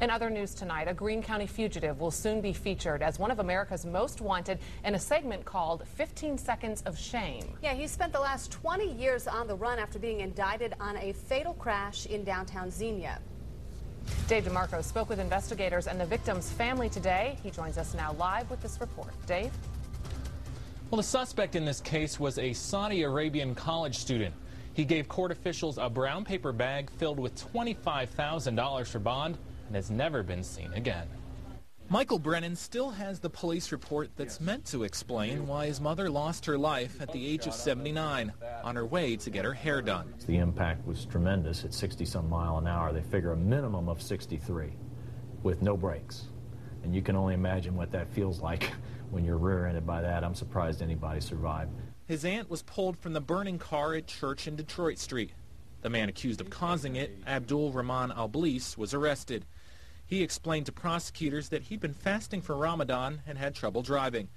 In other news tonight, a Greene County fugitive will soon be featured as one of America's most wanted in a segment called 15 Seconds of Shame. Yeah, he spent the last 20 years on the run after being indicted on a fatal crash in downtown Xenia. Dave DeMarco spoke with investigators and the victim's family today. He joins us now live with this report. Dave? Well, the suspect in this case was a Saudi Arabian college student. He gave court officials a brown paper bag filled with $25,000 for bond and has never been seen again. Michael Brennan still has the police report that's meant to explain why his mother lost her life at the age of 79 on her way to get her hair done. The impact was tremendous at 60-some miles an hour. They figure a minimum of 63 with no brakes. And you can only imagine what that feels like when you're rear-ended by that. I'm surprised anybody survived. His aunt was pulled from the burning car at church in Detroit Street. The man accused of causing it, Abdul Rahman Al-Bliss, was arrested. He explained to prosecutors that he'd been fasting for Ramadan and had trouble driving.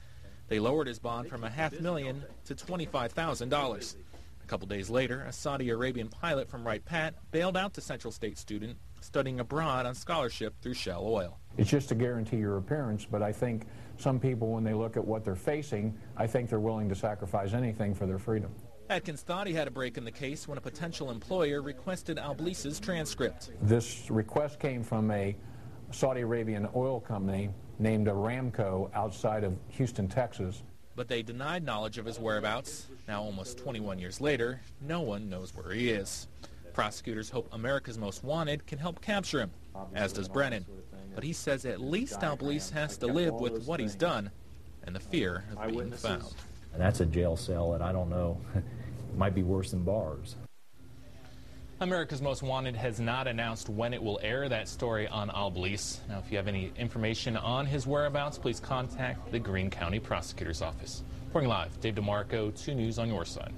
They lowered his bond from $500,000 to $25,000. A couple days later, a Saudi Arabian pilot from Wright Pat bailed out the Central State student studying abroad on scholarship through Shell Oil. It's just to guarantee your appearance, but I think some people, when they look at what they're facing, I think they're willing to sacrifice anything for their freedom. Atkins thought he had a break in the case when a potential employer requested Al-Bliss's transcript. This request came from a Saudi Arabian oil company named Aramco outside of Houston, Texas. But they denied knowledge of his whereabouts. Now, almost 21 years later, no one knows where he is. Prosecutors hope America's Most Wanted can help capture him, as does Brennan. But he says at least Al-Bliss has to live with what he's done and the fear of being found. And that's a jail cell that I don't know, it might be worse than bars. America's Most Wanted has not announced when it will air that story on Al-Bliss. Now, if you have any information on his whereabouts, please contact the Greene County Prosecutor's Office. Reporting live, Dave DeMarco, 2 News on your side.